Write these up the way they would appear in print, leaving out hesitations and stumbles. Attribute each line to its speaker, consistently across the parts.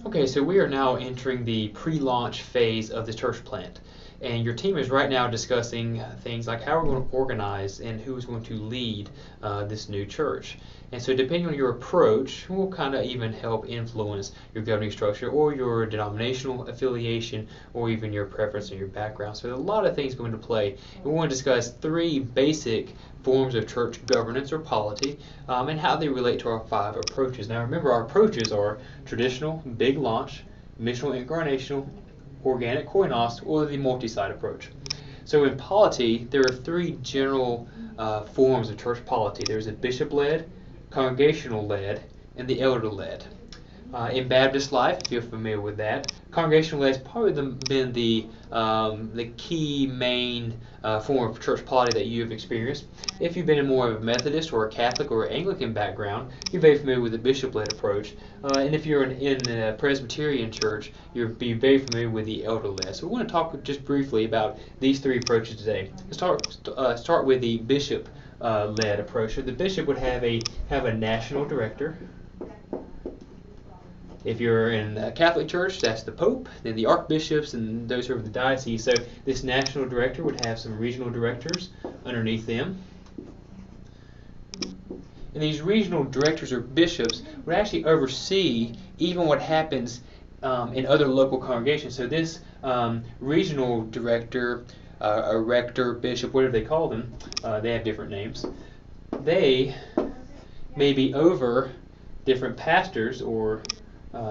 Speaker 1: Okay, so we are now entering the pre-launch phase of the church plant. And your team is right now discussing things like how we're going to organize and who's going to lead this new church. And so depending on your approach, will kind of even help influence your governing structure or your denominational affiliation or even your preference and your background. So a lot of things go into play. And we want to discuss three basic forms of church governance or polity and how they relate to our five approaches. Now remember, our approaches are traditional, big launch, missional incarnational, organic koinos, or the multi-site approach. So in polity, there are three general forms of church polity. There's a bishop-led, congregational-led, and the elder-led. In Baptist life, if you're familiar with that, congregational-led has probably been the key main form of church polity that you've experienced. If you've been in more of a Methodist or a Catholic or Anglican background, you're very familiar with the bishop-led approach. And if you're in a Presbyterian church, you'll be very familiar with the elder-led. So we want to talk just briefly about these three approaches today. Let's start with the bishop-led approach. So the bishop would have a national director. If you're in a Catholic church, that's the Pope, then the archbishops, and those who are the diocese. So this national director would have some regional directors underneath them. And these regional directors or bishops would actually oversee even what happens in other local congregations. So this regional director, a rector, bishop, whatever they call them, they have different names. They may be over different pastors or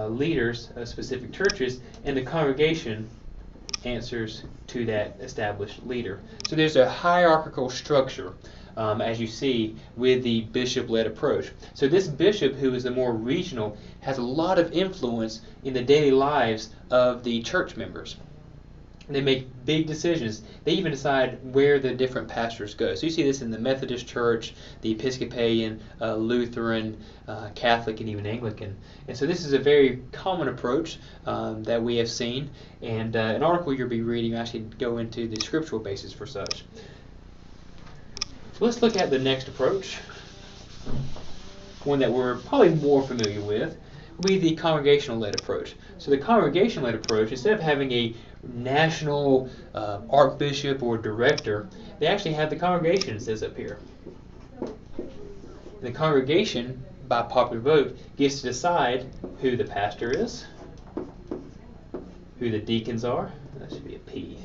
Speaker 1: leaders of specific churches, and the congregation answers to that established leader. So there's a hierarchical structure, as you see, with the bishop-led approach. So this bishop, who is the more regional, has a lot of influence in the daily lives of the church members. They make big decisions. They even decide where the different pastors go. So you see this in the Methodist Church, the Episcopalian, Lutheran, Catholic, and even Anglican. And so this is a very common approach that we have seen. And an article you'll be reading actually go into the scriptural basis for such. So let's look at the next approach, one that we're probably more familiar with, will be the congregational-led approach. So the congregational-led approach, instead of having a national archbishop or director, they actually have the congregation, it says up here. And the congregation, by popular vote, gets to decide who the pastor is, who the deacons are, that should be a P,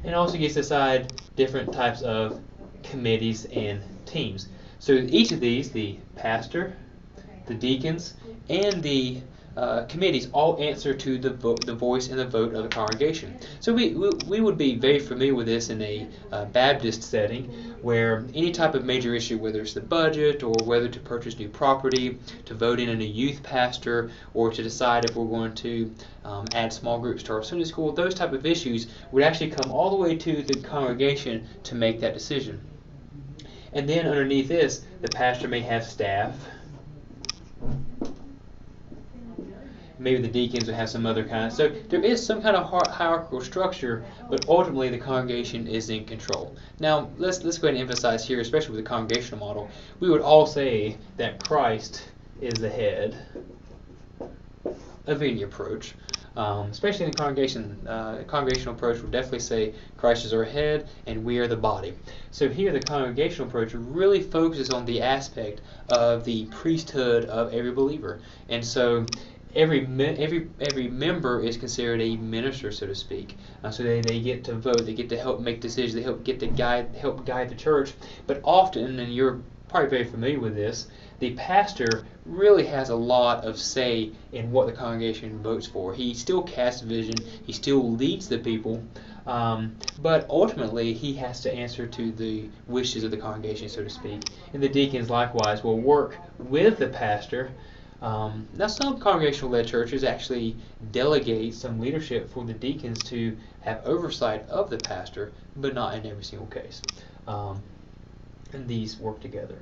Speaker 1: and also gets to decide different types of committees and teams. So each of these, the pastor, the deacons, and the committees all answer to the voice and the vote of the congregation. So we would be very familiar with this in a Baptist setting, where any type of major issue, whether it's the budget or whether to purchase new property, to vote in a youth pastor, or to decide if we're going to add small groups to our Sunday school, those type of issues would actually come all the way to the congregation to make that decision. And then underneath this, the pastor may have staff. Maybe the deacons will have some other kind. So there is some kind of hierarchical structure, but ultimately the congregation is in control. Now let's go ahead and emphasize here, especially with the congregational model, we would all say that Christ is the head of any approach. Especially in the congregational approach, we'll definitely say Christ is our head and we are the body. So here the congregational approach really focuses on the aspect of the priesthood of every believer. And so every member is considered a minister, so to speak. So they get to vote, they get to help make decisions, they help guide the church. But often, and you're probably very familiar with this, the pastor really has a lot of say in what the congregation votes for. He still casts vision, he still leads the people, but ultimately he has to answer to the wishes of the congregation, so to speak. And the deacons likewise will work with the pastor. Now some congregational-led churches actually delegate some leadership for the deacons to have oversight of the pastor, but not in every single case. And these work together,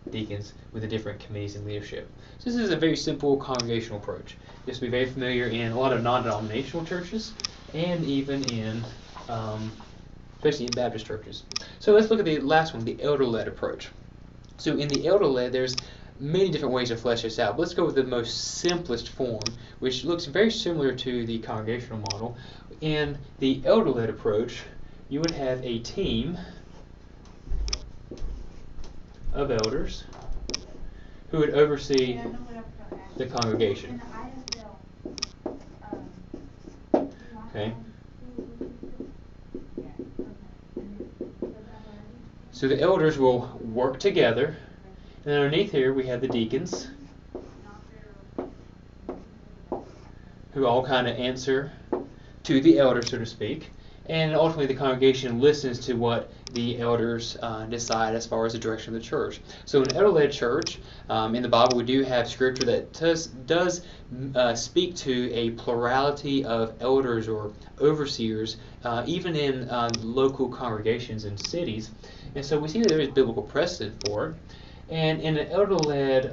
Speaker 1: deacons with the different committees and leadership. So this is a very simple congregational approach. This will be very familiar in a lot of non-denominational churches and even in, especially in Baptist churches. So let's look at the last one, the elder-led approach. So in the elder-led, there's many different ways to flesh this out. But let's go with the most simplest form, which looks very similar to the congregational model. In the elder-led approach, you would have a team of elders who would oversee the congregation. Okay. So the elders will work together, and underneath here we have the deacons, who all kind of answer to the elders, so to speak. And ultimately the congregation listens to what the elders decide as far as the direction of the church. So in an elder-led church, in the Bible we do have scripture that does speak to a plurality of elders or overseers, even in local congregations and cities. And so we see that there is biblical precedent for it. And in an elder-led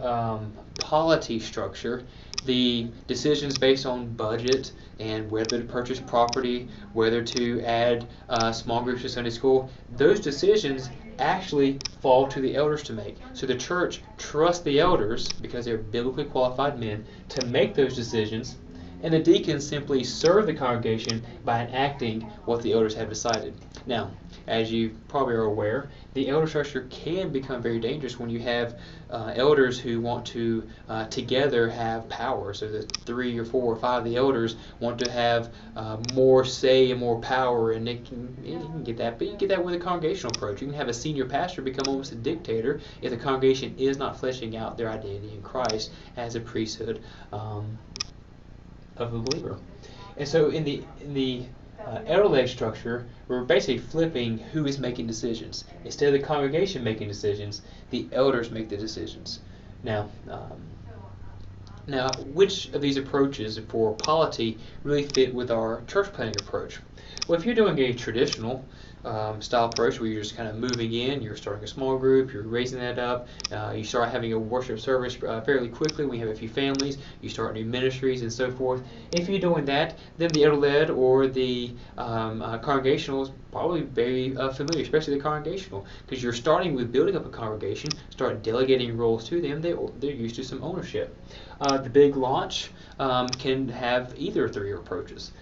Speaker 1: polity structure, the decisions based on budget and whether to purchase property, whether to add small groups to Sunday school, those decisions actually fall to the elders to make. So the church trusts the elders, because they're biblically qualified men, to make those decisions, and the deacons simply serve the congregation by enacting what the elders have decided. Now, as you probably are aware, the elder structure can become very dangerous when you have elders who want to together have power. So the 3 or 4 or 5 of the elders want to have more say and more power, and you can get that. But you can get that with a congregational approach. You can have a senior pastor become almost a dictator if the congregation is not fleshing out their identity in Christ as a priesthood of the believer. And so in the elder-led structure, we're basically flipping who is making decisions. Instead of the congregation making decisions, the elders make the decisions. Now, which of these approaches for polity really fit with our church planning approach? Well, if you're doing a traditional style approach where you're just kind of moving in, you're starting a small group, you're raising that up, you start having a worship service fairly quickly, we have a few families, you start new ministries and so forth. If you're doing that, then the elder-led or the congregational is probably very familiar, especially the congregational, because you're starting with building up a congregation, start delegating roles to them, they're used to some ownership. The big launch can have either 3 approaches.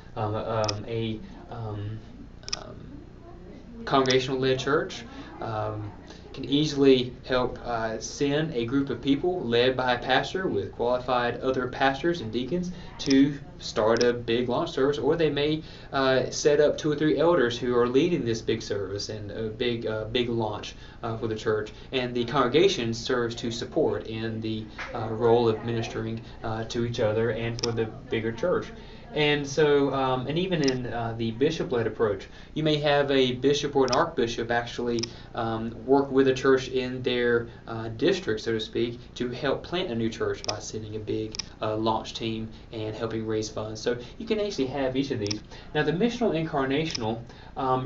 Speaker 1: Congregational-led church can easily help send a group of people led by a pastor with qualified other pastors and deacons to start a big launch service, or they may set up 2 or 3 elders who are leading this big service and a big launch for the church, and the congregation serves to support in the role of ministering to each other and for the bigger church. And so, and even in the bishop-led approach, you may have a bishop or an archbishop actually work with a church in their district, so to speak, to help plant a new church by sending a big launch team and helping raise funds. So you can actually have each of these. Now, the missional incarnational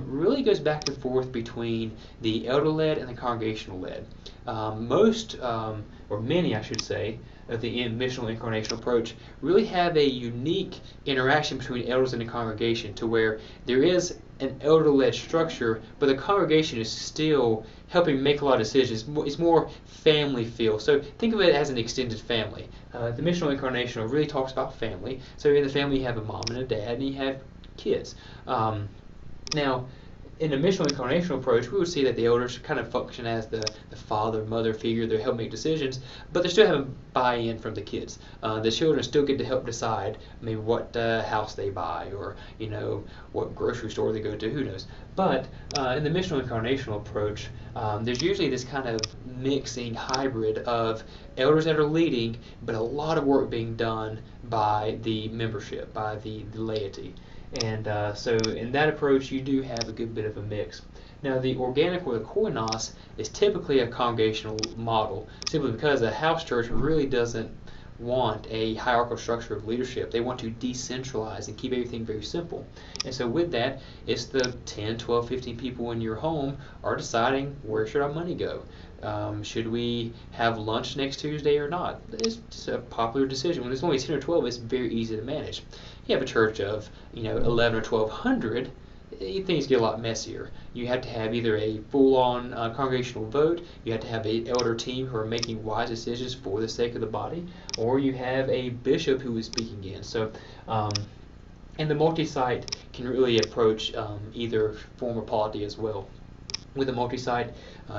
Speaker 1: really goes back and forth between the elder-led and the congregational-led. Most, or many I should say, of the missional incarnational approach really have a unique interaction between elders and the congregation, to where there is an elder-led structure, but the congregation is still helping make a lot of decisions. It's more family feel. So think of it as an extended family. The missional incarnational really talks about family. So in the family you have a mom and a dad, and you have kids. Now, in a missional incarnational approach, we would see that the elders kind of function as the father, mother figure. They help make decisions, but they still have a buy-in from the kids. The children still get to help decide maybe what house they buy, or what grocery store they go to. Who knows? But in the missional incarnational approach, there's usually this kind of mixing hybrid of elders that are leading, but a lot of work being done by the membership, by the laity. And so in that approach, you do have a good bit of a mix. Now, the organic or the koinos is typically a congregational model, simply because a house church really doesn't want a hierarchical structure of leadership. They want to decentralize and keep everything very simple. And so with that, it's the 10, 12, 15 people in your home are deciding, where should our money go? Should we have lunch next Tuesday or not? It's just a popular decision. When there's only 10 or 12, it's very easy to manage. You have a church of 11 or 1,200, things get a lot messier. You have to have either a full-on congregational vote, you have to have an elder team who are making wise decisions for the sake of the body, or you have a bishop who is speaking in. So, and the multi-site can really approach either form of polity as well. With a multi-site,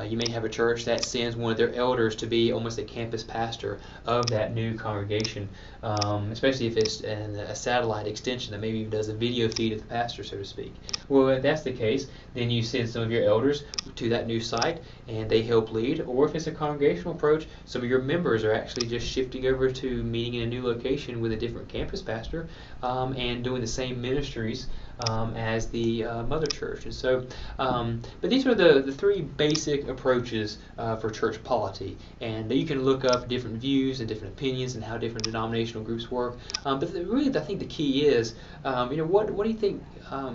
Speaker 1: you may have a church that sends one of their elders to be almost a campus pastor of that new congregation, especially if it's a satellite extension that maybe does a video feed of the pastor, so to speak. Well, if that's the case, then you send some of your elders to that new site and they help lead. Or if it's a congregational approach, some of your members are actually just shifting over to meeting in a new location with a different campus pastor and doing the same ministries as the mother church. And so, but these are the three basic approaches for church polity, and you can look up different views and different opinions and how different denominational groups work. But really, I think the key is, what do you think?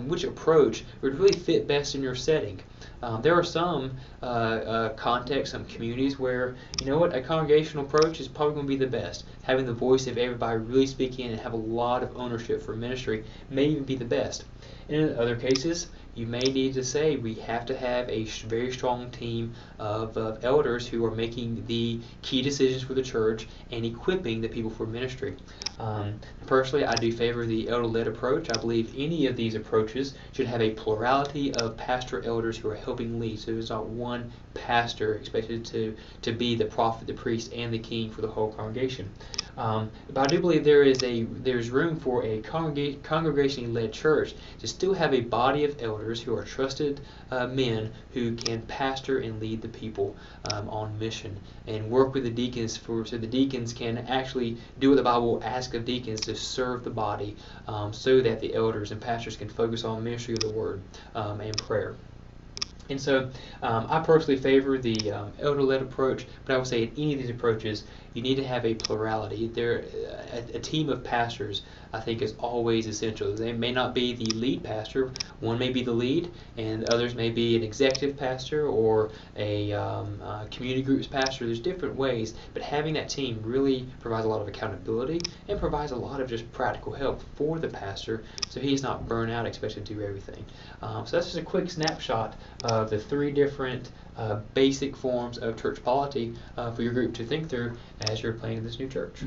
Speaker 1: Which approach would really fit best in your setting? There are some contexts, some communities where, a congregational approach is probably going to be the best. Having the voice of everybody really speaking and have a lot of ownership for ministry may even be the best. And in other cases, you may need to say we have to have a very strong team of elders who are making the key decisions for the church and equipping the people for ministry. Personally, I do favor the elder-led approach. I believe any of these approaches should have a plurality of pastor elders who are helping lead. So there's not one pastor expected to be the prophet, the priest, and the king for the whole congregation. But I do believe there's room for a congregationally led church to still have a body of elders who are trusted men who can pastor and lead the people on mission and work with the deacons so the deacons can actually do what the Bible will ask of deacons to serve the body, so that the elders and pastors can focus on ministry of the word and prayer. And so I personally favor the elder-led approach, but I would say in any of these approaches, you need to have a plurality. A team of pastors, I think, is always essential. They may not be the lead pastor. One may be the lead, and others may be an executive pastor or a community groups pastor. There's different ways, but having that team really provides a lot of accountability and provides a lot of just practical help for the pastor, so he's not burnt out expected to do everything. So that's just a quick snapshot of the three different basic forms of church polity for your group to think through as you're planning this new church.